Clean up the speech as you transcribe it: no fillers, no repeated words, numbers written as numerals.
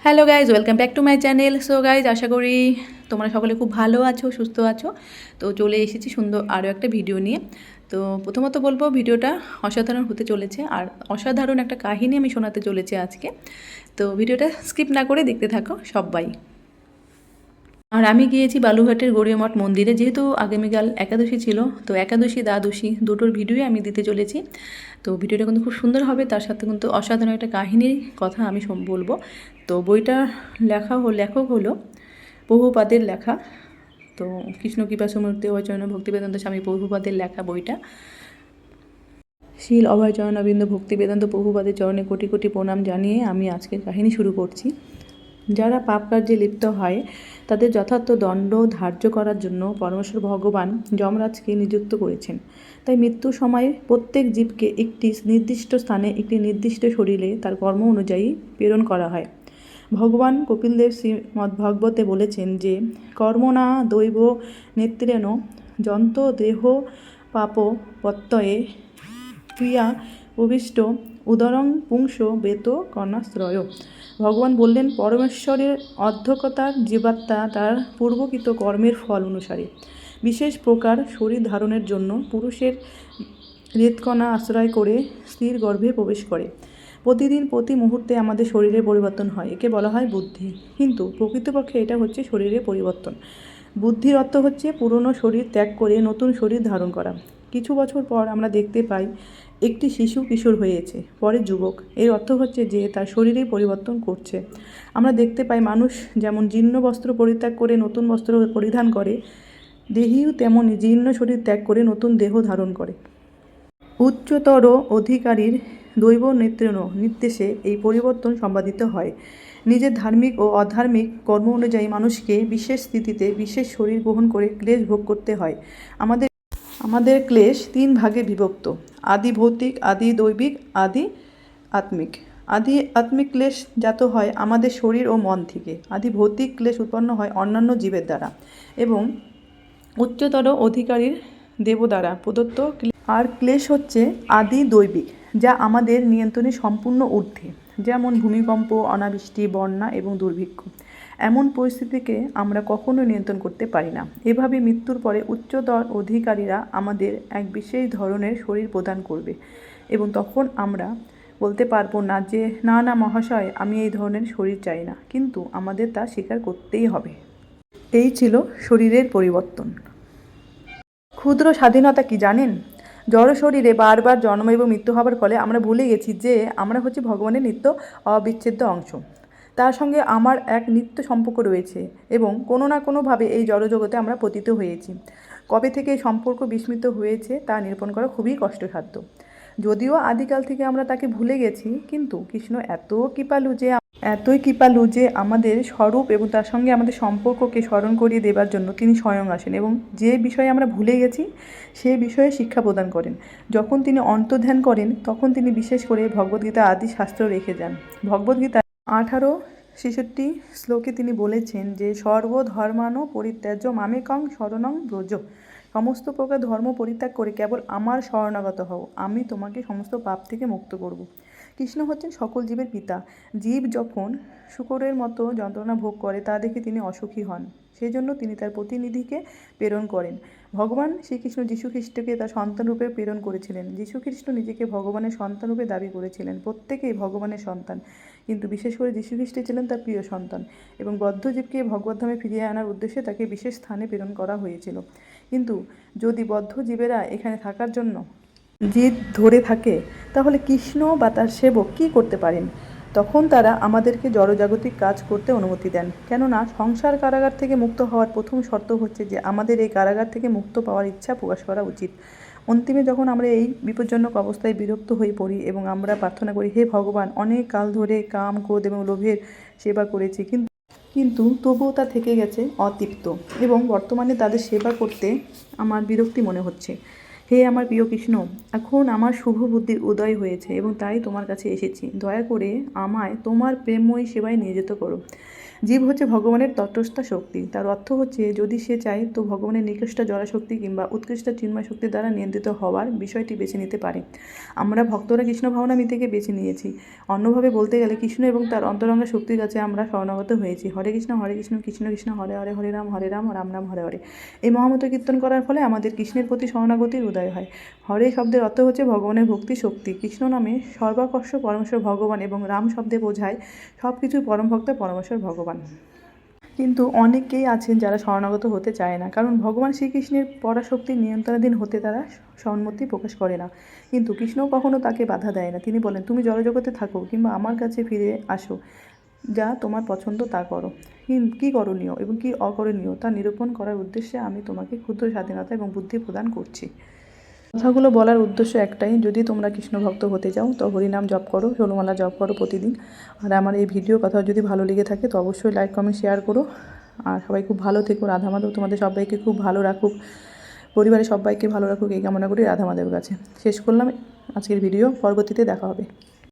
Hello guys, welcome back to my channel. So guys, আশা করি তোমরা সকলে খুব ভালো আছো, সুস্থ আছো। তো চলে এসেছি সুন্দর আরও একটা ভিডিও নিয়ে। তো প্রথমত বলবো, ভিডিওটা অসাধারণ হতে চলেছে আর অসাধারণ একটা কাহিনী আমি শোনাতে চলেছি আজকে। তো ভিডিওটা স্কিপ না করে দেখতে থাকো সবাই। আর আমি গিয়েছি বালুঘাটের গড়িয়া মঠ মন্দিরে, যেহেতু আগামীকাল একাদশী ছিল। তো একাদশী দ্বাদশী দুটোর ভিডিওই আমি দিতে চলেছি। তো ভিডিওটা কিন্তু খুব সুন্দর হবে, তার সাথে কিন্তু অসাধারণ একটা কাহিনীর কথা আমি বলবো। তো বইটা লেখক হলো প্রভুপাদের লেখা। তো কৃষ্ণ কৃপাসমূর্তি অভয়চরণ ভক্তিবেদান্ত স্বামী প্রভুপাদের লেখা বইটা। শীল অভয়চরণাবিন্দ ভক্তিবেদান্ত প্রভুপাদের চরণে কোটি কোটি প্রণাম জানিয়ে আমি আজকের কাহিনী শুরু করছি। যারা পাপ কার্যে লিপ্ত হয় তাদের যথার্থ দণ্ড ধার্য করার জন্য পরমেশ্বর ভগবান যমরাজকে নিযুক্ত করেছেন। তাই মৃত্যুর সময় প্রত্যেক জীবকে একটি নির্দিষ্ট স্থানে একটি নির্দিষ্ট শরীরে তার কর্ম অনুযায়ী প্রেরণ করা হয়। ভগবান কপিলদেব শ্রীমদ্ভাগবতে বলেছেন যে কর্মণা দৈব নেত্রেণ যন্ত দেহ পাপ প্রত্যয়ে ক্রিয়া অভিষ্ট উদরং পুংস বেত কর্ণাশ্রয়। ভগবান বললেন, পরমেশ্বরের অধ্যক্ষতার জীবাত্মা তার পূর্বকৃত কর্মের ফল অনুসারে বিশেষ প্রকার শরীর ধারণের জন্য পুরুষের হৃৎকণা আশ্রয় করে স্ত্রীর গর্ভে প্রবেশ করে। প্রতিদিন প্রতি মুহূর্তে আমাদের শরীরের পরিবর্তন হয়, একে বলা হয় বুদ্ধি। কিন্তু প্রকৃতপক্ষে এটা হচ্ছে শরীরের পরিবর্তন। বুদ্ধির অর্থ হচ্ছে পুরনো শরীর ত্যাগ করে নতুন শরীর ধারণ করা। কিছু বছর পর আমরা দেখতে পাই একটি শিশু কিশোর হয়েছে, পরে যুবক। এর অর্থ হচ্ছে যে তার শরীরেই পরিবর্তন করছে। আমরা দেখতে পাই মানুষ যেমন জীর্ণ বস্ত্র পরিত্যাগ করে নতুন বস্ত্র পরিধান করে, দেহীও তেমন জীর্ণ শরীর ত্যাগ করে নতুন দেহ ধারণ করে। উচ্চতর অধিকারীর দৈব নির্দেশে এই পরিবর্তন সম্পাদিত হয়। নিজের ধার্মিক ও অধার্মিক কর্ম অনুযায়ী মানুষকে বিশেষ স্থিতিতে বিশেষ শরীর গ্রহণ করে ক্লেশ ভোগ করতে হয়। আমাদের ক্লেশ 3 ভাগে বিভক্ত: আদি ভৌতিক, আদি দৈবিক, আদি আত্মিক। আদি আত্মিক ক্লেশ জাত হয় আমাদের শরীর ও মন থেকে। আদি ভৌতিক ক্লেশ উৎপন্ন হয় অন্যান্য জীবের দ্বারা এবং উচ্চতর অধিকারীর দেব দ্বারা প্রদত্ত। আর ক্লেশ হচ্ছে আদি দৈবিক, যা আমাদের নিয়ন্ত্রণের সম্পূর্ণ ঊর্ধ্বে, যেমন ভূমিকম্প, অনাবৃষ্টি, বন্যা এবং দুর্ভিক্ষ। এমন পরিস্থিতিকে আমরা কখনোই নিয়ন্ত্রণ করতে পারি না। এভাবে মৃত্যুর পরে উচ্চতর অধিকারীরা আমাদের এক বিশেষ ধরনের শরীর প্রদান করবে এবং তখন আমরা বলতে পারবো না যে না না মহাশয়, আমি এই ধরনের শরীর চাই না, কিন্তু আমাদের তা স্বীকার করতেই হবে। এই ছিল শরীরের পরিবর্তন। ক্ষুদ্র স্বাধীনতা কি জানেন? জড় শরীরে বারবার জন্ম এবং মৃত্যু হওয়ার ফলে আমরা ভুলে গেছি যে আমরা হচ্ছি ভগবানের নিত্য অবিচ্ছেদ্য অংশ। তার সঙ্গে আমার এক নিত্য সম্পর্ক রয়েছে এবং কোনো না কোনোভাবে এই জড়জগতে আমরা পতিত হয়েছি। কবে থেকে এই সম্পর্ক বিস্মৃত হয়েছে তা নিরূপণ করা খুবই কষ্টসাধ্য। যদিও আদিকাল থেকে আমরা তাকে ভুলে গেছি, কিন্তু কৃষ্ণ এতই কৃপালু যে আমাদের স্বরূপ এবং তার সঙ্গে আমাদের সম্পর্ককে স্মরণ করিয়ে দেবার জন্য তিনি স্বয়ং আসেন এবং যে বিষয়ে আমরা ভুলে গেছি সে বিষয়ে শিক্ষা প্রদান করেন। যখন তিনি অন্তর্ধ্যান করেন তখন তিনি বিশেষ করে ভগবদ্গীতা আদি শাস্ত্র রেখে যান। ভগবদ্গীতা 18:66 শ্লোকে তিনি বলেছেন যে সর্বধর্মানো পরিত্যাজ্য মামেকং শরণং ব্রজ। সমস্ত প্রকার ধর্ম পরিত্যাগ করে কেবল আমার শরণাগত হও, আমি তোমাকে সমস্ত পাপ থেকে মুক্ত করব। কৃষ্ণ হচ্ছেন সকল জীবের পিতা। জীব যখন শূকরের মতো যন্ত্রণা ভোগ করে তা দেখে তিনি অসুখী হন, সেই জন্য তিনি তার প্রতিনিধিকে প্রেরণ করেন। ভগবান শ্রীকৃষ্ণ যীশুখ্রিস্টকে তার সন্তানরূপে প্রেরণ করেছিলেন। যীশুখ্রিস্ট নিজেকে ভগবানের সন্তানরূপে দাবি করেছিলেন। প্রত্যেকেই ভগবানের সন্তান, কিন্তু বিশেষ করে যীশুখ্রিস্ট ছিলেন তার প্রিয় সন্তান এবং বদ্ধজীবকে ভগবদ্ধামে ফিরিয়ে আনার উদ্দেশ্যে তাকে বিশেষ স্থানে প্রেরণ করা হয়েছিল। কিন্তু যদি বদ্ধ জীবেরা এখানে থাকার জন্য জিদ ধরে থাকে, তাহলে কৃষ্ণ বা তার সেবক কী করতে পারেন? তখন তারা আমাদেরকে জড়জাগতিক কাজ করতে অনুমতি দেন। কেননা সংসার কারাগার থেকে মুক্ত হওয়ার প্রথম শর্ত হচ্ছে যে আমাদের এই কারাগার থেকে মুক্ত পাওয়ার ইচ্ছা প্রকাশ করা উচিত। অন্তিমে যখন আমরা এই বিপজ্জনক অবস্থায় বিরক্ত হয়ে পড়ি এবং আমরা প্রার্থনা করি, হে ভগবান, অনেক কাল ধরে কাম, ক্রোধ এবং লোভের সেবা করেছি, কিন্তু তবুও তা থেকে গেছে অতৃপ্ত এবং বর্তমানে তাদের সেবা করতে আমার বিরক্তি মনে হচ্ছে। হে আমার প্রিয় কৃষ্ণ, এখন আমার শুভ বুদ্ধির উদয় হয়েছে এবং তাই তোমার কাছে এসেছি। দয়া করে আমায় তোমার প্রেমময়ী সেবায় নিয়োজিত করো। জীব হচ্ছে ভগবানের তটস্থ শক্তি। তার অর্থ হচ্ছে যদি সে চায় তো ভগবানের নিকৃষ্ট জড়শক্তি কিংবা উৎকৃষ্ট চিন্ময় শক্তির দ্বারা নিয়ন্ত্রিত হওয়ার বিষয়টি বেছে নিতে পারে। আমরা ভক্তরা কৃষ্ণ ভাবনামি থেকে বেছে নিয়েছি। অন্যভাবে বলতে গেলে কৃষ্ণ এবং তার অন্তরঙ্গা শক্তির কাছে আমরা শরণাগত হয়েছি। হরে কৃষ্ণ কৃষ্ণ কৃষ্ণ হরে হরে, হরে রাম রাম রাম হরে হরে। এই মহামন্ত্র কীর্তন করার ফলে আমাদের কৃষ্ণের প্রতি শরণাগতির উদয় হয়। হরে শব্দের অর্থ হচ্ছে ভগবানের ভক্তি শক্তি। কৃষ্ণ নামে সর্বাকর্ষ পরমেশ্বর ভগবান এবং রাম শব্দে বোঝায় সব কিছুই পরম ভক্ত পরমেশ্বর ভগবান। কিন্তু অনেকেই আছেন যারা শরণাগত হতে চায় না, কারণ ভগবান শ্রীকৃষ্ণের পরাশক্তির নিয়ন্ত্রণাধীন হতে তারা সম্মতি প্রকাশ করে না। কিন্তু কৃষ্ণও কখনও তাকে বাধা দেয় না। তিনি বলেন, তুমি জড়জগতে থাকো কিংবা আমার কাছে ফিরে আসো, যা তোমার পছন্দ তা করো। কী করণীয় এবং কী অকরণীয় তা নিরূপণ করার উদ্দেশ্যে আমি তোমাকে ক্ষুদ্র স্বাধীনতা এবং বুদ্ধি প্রদান করছি। কথাগুলো বলার উদ্দেশ্য একটাই, যদি তোমরা কৃষ্ণ ভক্ত হতে চাও তো হরিনাম জপ করো, ষোলমালা জপ করো প্রতিদিন। আর আমার এই ভিডিও কথা যদি ভালো লেগে থাকে তো অবশ্যই লাইক কমেন্ট শেয়ার করো। আর সবাই খুব ভালো থেকো। রাধা মাধব তোমাদের সবাইকে খুব ভালো রাখুক, পরিবারের সবাইকে ভালো রাখুক এই কামনা করি রাধা মাধবের কাছে। শেষ করলাম আজকের ভিডিও, পরবর্তীতে দেখা হবে।